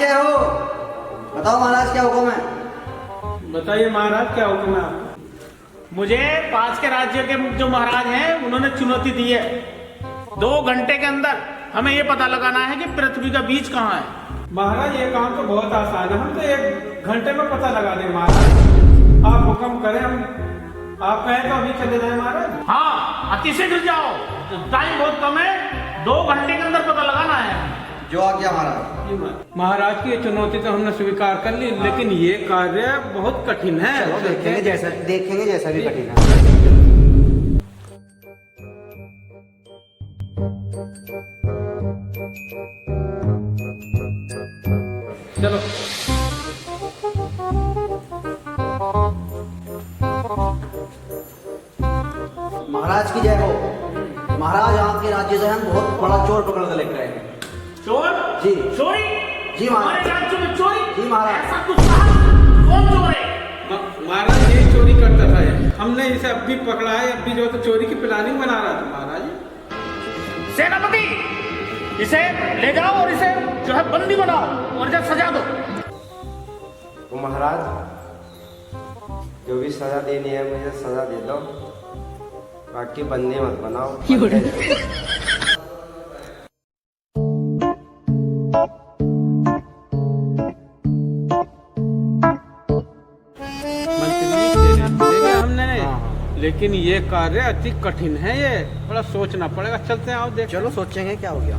जय हो। बताओ महाराज क्या हुक्म है? बताइए महाराज क्या हुक्म है आपका? मुझे पास के राज्य के जो महाराज हैं उन्होंने चुनौती दी है, 2 घंटे के अंदर हमें ये पता लगाना है कि पृथ्वी का बीज कहाँ है। महाराज ये काम तो बहुत आसान है, हम तो 1 घंटे में पता लगा दें महाराज। आप हुक्म करें, हम आप कहें तो अभी चले जाए महाराज। हाँ, अति शीघ्र जाओ, टाइम बहुत कम है, 2 घंटे के अंदर पता लगाना है। जो आ गया महाराज। महाराज की ये चुनौती तो हमने स्वीकार कर ली, लेकिन ये कार्य बहुत कठिन है। चलो देखेंगे जैसा भी कठिन है। चलो महाराज की जय हो। महाराज आपके राज्य से हम बहुत बड़ा चोर पकड़ कर लेकर आए हैं। चोर? जी। चोरी? जी महाराज। हमारे राज्य में चोरी? जी महाराज। ऐसा कुछ कहा? कौन चोर है? महाराज ये चोरी करता था ये। हमने इसे अब भी पकड़ा है, अब भी जो तो चोरी की प्लानिंग बना रहा था महाराज। सेनापति, इसे ले जाओ और इसे जो है बंदी बनाओ और इसे सजा दो। तो महाराज जो भी सजा देनी है मुझे सजा दे दो, बाकी बंदी मत बनाओ। लेकिन ये कार्य अति कठिन है, ये बड़ा सोचना पड़ेगा। चलते हैं, आओ देख। चलो सोचेंगे क्या हो गया।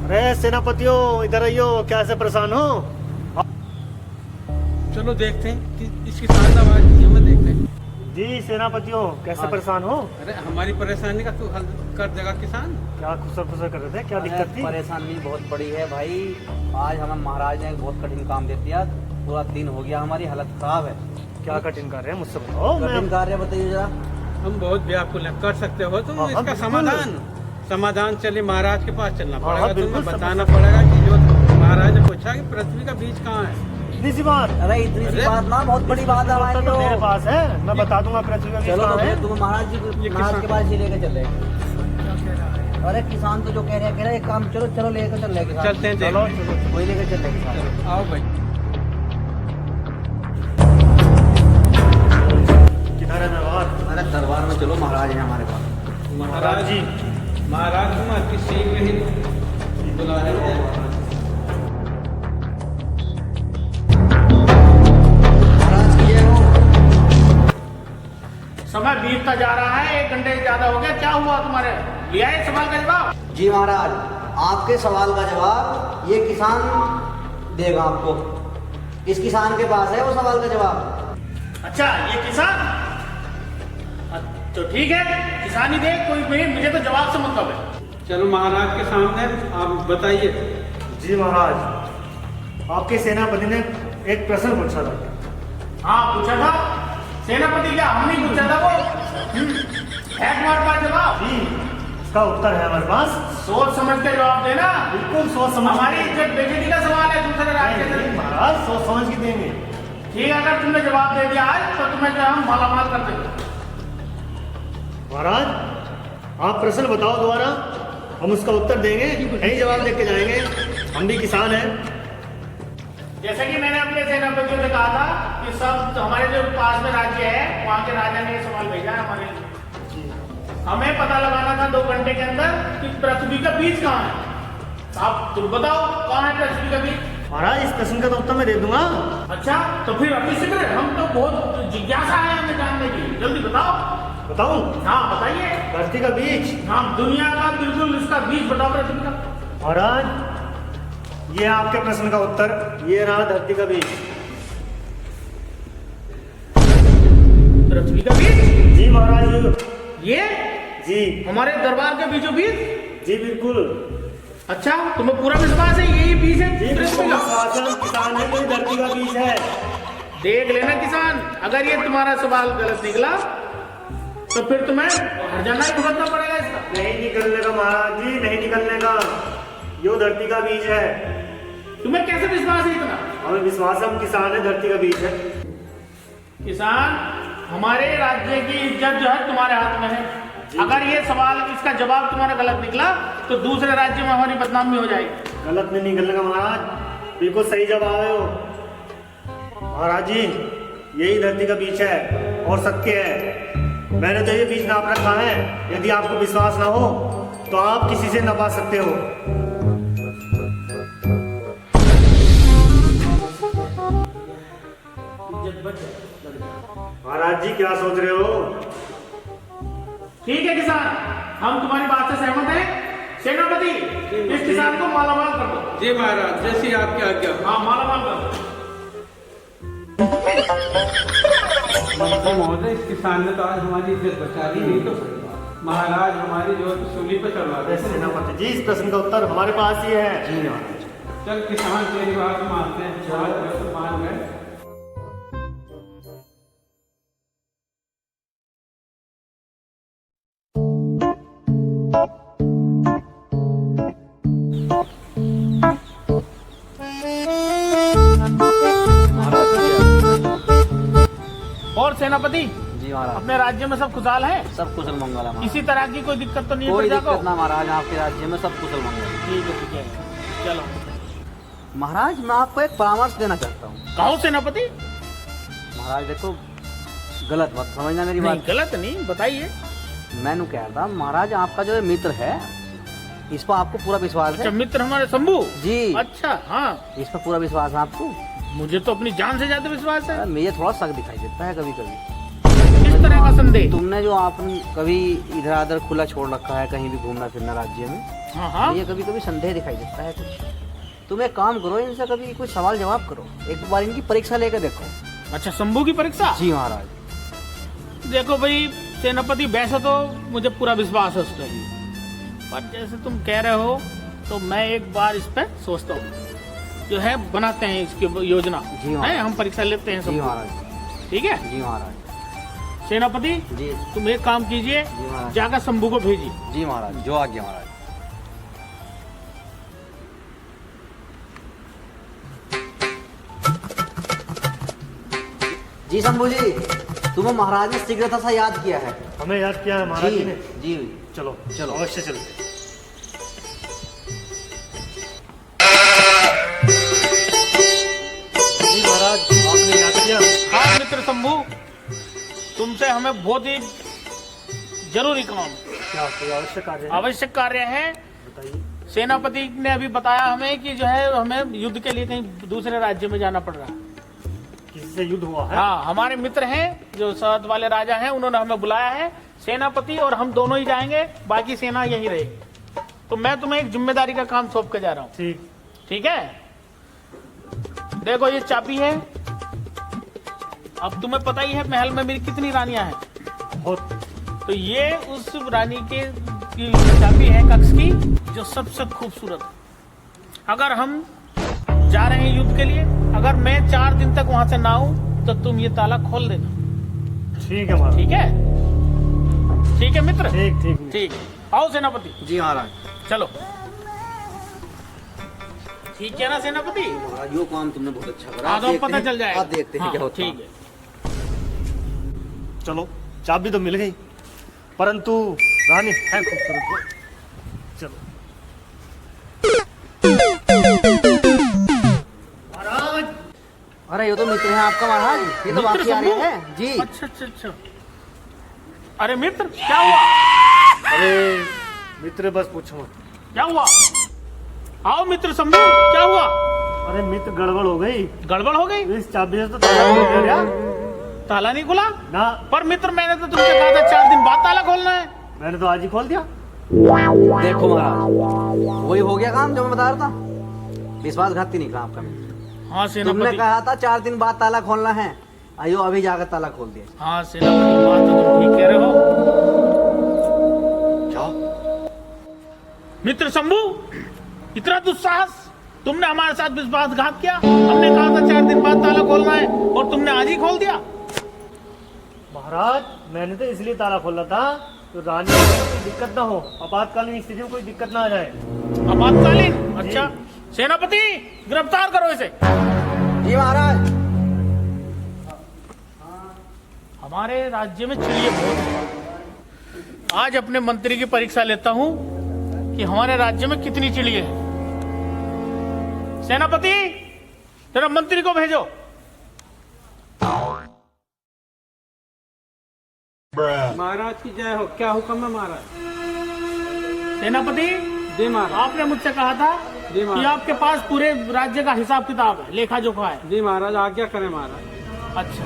अरे सेनापतियों इधर आइयो, क्या से परेशान हो? चलो देखते हैं कि इसकी शांत आवाज हमें देखते हैं। जी सेनापतियों कैसे परेशान हो? अरे हमारी परेशानी का तू हल कर देगा किसान। क्या खुसर खुसर कर रहे थे, क्या दिक्कत थी? परेशानी बहुत बड़ी है भाई। आज हमें महाराज ने बहुत कठिन काम दे दिया, पूरा दिन हो गया, हमारी हालत खराब है। क्या कठिन कार्य है मुझसे बताओ। कठिन कार्य बताइए जरा। हम बहुत व्याकुल हैं, कर सकते हो तुम हाँ, इसका बिल्कुल। समाधान चलिए महाराज के पास चलना हाँ, पड़ेगा। तुम्हें बिल्कुल, बताना पड़ेगा कि जो महाराज ने पूछा कि पृथ्वी का बीज कहाँ है। इतनी सी बात? अरे इतनी सी बात ना, बहुत बड़ी बात है हमारे तो मेरे पास है, मैं बता दूंगा पृथ्वी का बीज चलो कहाँ तो है। तुम महाराज के पास ही लेके चले। अरे किसान तो जो कह रहे हैं एक काम, चलो लेकर चल रहे किसान। चलते हैं, चलो वही लेकर चल रहे किसान। आओ भाई। किधर है दरबार? अरे दरबार में चलो, महाराज है हमारे पास। महाराज जी, महाराज तुम आपकी सीट में ही बुला रहे हैं। महाराज की जय हो। समय बीतता जा रहा है, 1 घंटे से ज्यादा हो गया। क्या हुआ तुम्हारे? लिया है सवाल का जवाब? जी महाराज, आपके सवाल का जवाब ये किसान देगा आपको। इस किसान के पास है वो सवाल का जवाब। अच्छा, ये किसान? तो ठीक है, किसान ही दे, कोई मुझे तो जवाब से मतलब है। चलो महाराज के सामने आप बताइए। जी महाराज, आपके सेनापति ने एक प्रश्न पूछा था। हाँ पूछा था। सेनापति क्या हम नहीं पूछा था? वो है तुम्हारे पास जवाब? जी इसका उत्तर है हमारे पास। सोच समझ के जवाब देना। बिल्कुल सोच समझ। हमारी इज्जत बेइज्जती का सवाल है दूसरे राज्य से। महाराज सोच समझ के देंगे। ठीक है, अगर तुमने जवाब दे दिया आज तो तुम्हें जो हम मालामाल कर देंगे। महाराज आप प्रश्न बताओ दोबारा, हम उसका उत्तर देंगे, नहीं जवाब देख के जाएंगे। हम भी किसान हैं। जैसे कि मैंने अपने सेनापतियों से कहा था कि सब हमारे जो पास में राज्य है वहाँ के राजा ने ये सवाल भेजा है हमारे लिए। हमें पता लगाना था 2 घंटे के अंदर कि पृथ्वी का बीज कहाँ है। आप तुम बताओ कहाँ है पृथ्वी का बीज? महाराज इस प्रश्न का तो उत्तर मैं दे दूंगा। अच्छा, तो फिर अति शीघ्र, हम तो बहुत जिज्ञासा है हमें जानने की, जल्दी बताओ। बताऊं? हाँ बताइए। धरती का बीज? हाँ, दुनिया का बिल्कुल इसका बीज बताओ पृथ्वी का। महाराज ये आपके प्रश्न का उत्तर, ये रहा धरती का बीज। पृथ्वी का बीज? जी महाराज ये जी हमारे दरबार के बीचों बीज? जी बिल्कुल। अच्छा, तुम्हें पूरा विश्वास है यही बीज है? जी बिल्कुल विश्वास है, हम किसान है, ये धरती का बीज है। देख लेना किसान, अगर ये तुम्हारा सवाल गलत निकला तो फिर तुम्हें हर्जाना ही भुगतना पड़ेगा इसका। नहीं निकलने का महाराज जी, नहीं निकलने का। यो धरती का बीज है। तुम्हें कैसे विश्वास है इतना? हमें विश्वास है, हम किसान है, धरती का बीज है। किसान, हमारे राज्य की इज्जत जो है तुम्हारे हाथ में है। अगर ये सवाल इसका जवाब तुम्हारा गलत निकला तो दूसरे राज्य में हमारी बदनामी हो जाएगी। गलत नहीं निकलने का महाराज, बिल्कुल सही जवाब है वो। महाराज जी, यही धरती का बीच है और सत्य है। मैंने तो ये बीच नाप रखा है। यदि आपको विश्वास ना हो तो आप किसी से नपा सकते हो। महाराज जी, क्या सोच रहे हो? ठीक है किसान, हम तुम्हारी बात से सहमत हैं। सेनापति, इस किसान को मालामाल कर दो। जी महाराज, जैसी आपकी आज्ञा। हाँ, मालामाल कर दो। मंत्री महोदय, इस किसान ने तो आज हमारी इज्जत बचा ली, नहीं तो महाराज हमारी जो सूली पे चढ़वा दे। सेनापति जी, इस प्रश्न का उत्तर हमारे पास ही है। जी महाराज। चल किसान तेरी बात मानते हैं, तो मान गए। और सेनापति जी महाराज, अपने राज्य में सब खुशहाल है? सब कुशल मंगल है महाराज। किसी तरह की कोई दिक्कत तो नहीं है कोई प्रजा को? दिक्कत ना महाराज, आपके राज्य में सब कुशल मंगल है। ठीक है, चलो। महाराज, मैं आपको एक परामर्श देना चाहता हूँ। कहो सेनापति। महाराज देखो, गलत मत समझना मेरी नहीं, बात। गलत नहीं, बताइए। मैंने कह रहा था महाराज, आपका जो मित्र है इस पर आपको पूरा विश्वास अच्छा, है? मित्र हमारे शंभू जी। अच्छा, हाँ, इस पर पूरा विश्वास है आपको? मुझे तो अपनी जान से ज्यादा विश्वास है। मुझे थोड़ा शक दिखाई देता है कभी कभी। किस तरह का संदेह? तुमने जो आपने कभी इधर उधर खुला छोड़ रखा है, कहीं भी घूमना फिरना राज्य में, हाँ हाँ, ये कभी कभी संदेह दिखाई देता है कुछ। तुम एक काम करो, इनसे कभी कुछ सवाल जवाब करो, एक बार इनकी परीक्षा लेकर देखो। अच्छा, शंभू की परीक्षा? जी महाराज। देखो भाई सेनापति, वैसे तो मुझे पूरा विश्वास है उस पर, पर जैसे तुम कह रहे हो तो मैं एक बार इस पे सोचता हूँ, जो है बनाते हैं इसकी योजना। जी महाराज। है, हम परीक्षा लेते हैं जी सब। महाराज। ठीक है जी महाराज। सेनापति, जी तुम एक काम कीजिए, जी महाराज। जाकर शंभू को भेजिए। जी महाराज, जो आज्ञा महाराज। जी शंभू जी, तुम्हें महाराज ने शीघ्रता से याद किया है। हमें याद किया है महाराज जी ने। जी। चलो चलो। अवश्य चलते। जी महाराज, आपने याद किया। हाँ मित्र शंभू, तुमसे हमें बहुत ही जरूरी काम, क्या कोई आवश्यक कार्य है? आवश्यक कार्य है। बताइए। सेनापति ने अभी बताया हमें कि जो है हमें युद्ध के लिए कहीं दूसरे राज्य में जाना पड़ रहा है। किसी से युद्ध हुआ है? हाँ, हमारे मित्र हैं जो साथ वाले राजा हैं, उन्होंने हमें बुलाया है। सेनापति और हम दोनों ही जाएंगे, बाकी सेना यहीं रहेगी। तो मैं तुम्हें एक जिम्मेदारी का काम सौंप के जा रहा हूँ। ठीक। ठीक है, देखो ये चाबी है। अब तुम्हें पता ही है महल में मेरी कितनी रानियां हैं। बहुत। तो ये उस रानी के की चाबी है कक्ष की, जो सबसे खूबसूरत है। अगर हम जा रहे हैं युद्ध के लिए, अगर मैं 4 दिन तक वहां से ना आऊं तो तुम ये ताला खोल देना। ठीक है महाराज। ठीक है, ठीक है मित्र। ठीक ठीक ठीक, आओ सेनापति। जी महाराज। चलो, ठीक है ना सेनापति? महाराज, यो काम तुमने बहुत अच्छा करा। हाँ, तो देखते पता हैं- चल जाएगा। अब देखते हैं हाँ, क्या होता है। ठीक है। चलो, चाबी तो मिल गई, परंतु रानी है खूबसूरत। चलो महाराज। अरे ये तो मित्र है आपका महाराज, ये तो मित्र बाकी आ रहे शंभू? हैं जी। अच्छा अच्छा अच्छा। अरे मित्र, क्या हुआ? अरे मित्र, बस पूछो मत। क्या हुआ? आओ मित्र शंभू, क्या हुआ? अरे मित्र, गड़बड़ हो गई। गड़बड़ हो गई? इस चाबी से तो ताला खुल गया ताला नहीं खुला? ना। पर मित्र, मैंने तो तुमसे कहा था 4 दिन बाद ताला खोलना है। मैंने तो आज ही खोल दिया। देखो महाराज, वही हो गया काम जो मैं बता रहा था। विश्वासघाती निकला आपका मित्र। हाँ तुमने सेनापति। कहा था 4 दिन बाद ताला खोलना है, आइयो अभी जाकर ताला खोल दिया। हाँ सेनापति, बात तो तुम ठीक कह रहे हो। क्या मित्र शंभू, इतना दुस्साहस! तुमने हमारे साथ विश्वासघात किया। हमने कहा था 4 दिन बाद ताला खोलना है और तुमने आज ही खोल दिया। महाराज, मैंने तो इसलिए ताला खोला था तो रानी को कोई दिक्कत ना हो, आपातकालीन स्थिति में कोई दिक्कत ना आ जाए। आपातकालीन? अच्छा, सेनापति गिरफ्तार करो इसे। जी महाराज। हमारे राज्य में चिड़िया बहुत हैं। आज अपने मंत्री की परीक्षा लेता हूं कि हमारे राज्य में कितनी चिड़िया है। सेनापति, जरा मंत्री को भेजो। महाराज की जय हो। क्या हुक्म है महाराज? सेनापति जी महाराज। आपने मुझसे कहा था जी कि महाराज। आपके पास पूरे राज्य का हिसाब किताब है, लेखा जोखा है। जी महाराज, आज्ञा करें महाराज। अच्छा,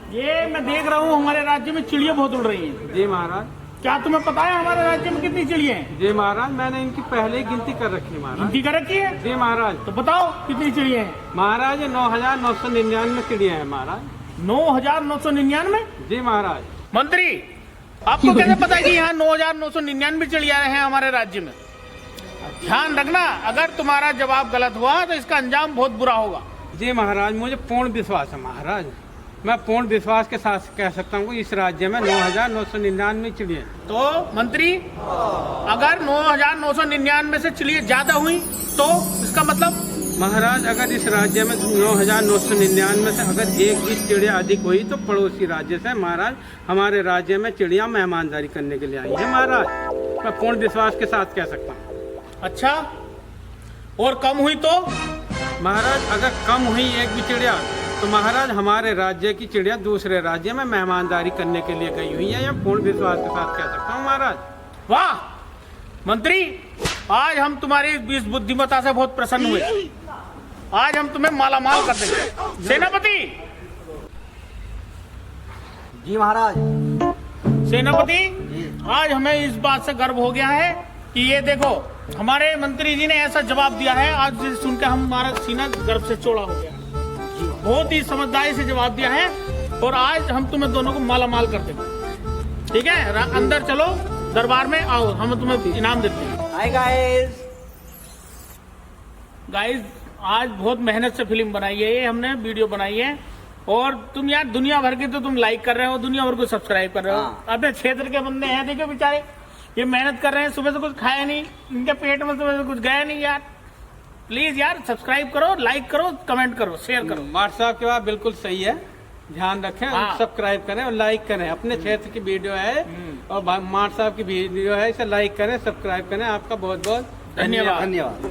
ये मैं देख रहा हूँ हमारे राज्य में चिड़िया बहुत उड़ रही हैं। जी महाराज। क्या तुम्हें पता है हमारे राज्य में कितनी चिड़िया हैं? जी महाराज, मैंने इनकी पहले ही गिनती कर रखी है महाराज। गिनती कर रखी है? जी महाराज। तो बताओ कितनी चिड़िया हैं? महाराज 9,999 चिड़िया है महाराज। 9,999? जी महाराज। मंत्री, आपको कैसे पता कि यहाँ 9,999 चिड़िया हैं हमारे राज्य में? ध्यान रखना, अगर तुम्हारा जवाब गलत हुआ तो इसका अंजाम बहुत बुरा होगा। जी महाराज, मुझे पूर्ण विश्वास है महाराज। मैं पूर्ण विश्वास के साथ कह सकता हूँ कि इस राज्य में 9,999 चिड़िया हैं। तो मंत्री, अगर 9,999 से चिड़िया ज्यादा हुई तो इसका मतलब? महाराज, अगर इस राज्य में 9,999 से अगर एक भी चिड़िया अधिक हुई तो पड़ोसी राज्य से महाराज हमारे राज्य में चिड़िया मेहमानदारी करने के लिए आई है महाराज। मैं पूर्ण विश्वास के साथ कह सकता हूँ। अच्छा, और कम हुई तो? महाराज, अगर कम हुई एक भी चिड़िया तो महाराज हमारे राज्य की चिड़िया दूसरे राज्य में मेहमानदारी करने के लिए गई हुई है। यह पूर्ण विश्वास के साथ कह सकता हूँ महाराज। वाह मंत्री, आज हम तुम्हारी इस बुद्धिमत्ता से बहुत प्रसन्न हुए। आज हम तुम्हें मालामाल कर देंगे। सेनापति। जी महाराज। सेनापति, आज हमें इस बात से गर्व हो गया है कि ये देखो हमारे मंत्री जी ने ऐसा जवाब दिया है, आज सुनकर हमारा सीना गर्व से चौड़ा हो गया। बहुत ही समझदारी से जवाब दिया है और आज हम तुम्हें दोनों को मालामाल कर देंगे। ठीक है, अंदर चलो, दरबार में आओ, हम तुम्हें इनाम देते हैं। Hi guys. गाइस, आज बहुत मेहनत से फिल्म बनाई है, ये हमने वीडियो बनाई है। और तुम यार दुनिया भर के तो तुम लाइक कर रहे हो, दुनिया भर को सब्सक्राइब कर रहे हो। हाँ। अपने क्षेत्र के बंदे हैं, देखो बेचारे ये मेहनत कर रहे हैं, सुबह से कुछ खाया नहीं, इनके पेट में सुबह से कुछ गया नहीं। यार प्लीज यार सब्सक्राइब करो, लाइक करो, कमेंट करो, शेयर करो। मार्ट साहब की बात बिल्कुल सही है। ध्यान रखें, हाँ। सब्सक्राइब करें और लाइक करें। अपने क्षेत्र की वीडियो है और मार्ट साहब की वीडियो है, इसे लाइक करें, सब्सक्राइब करें। आपका बहुत बहुत धन्यवाद। धन्यवाद।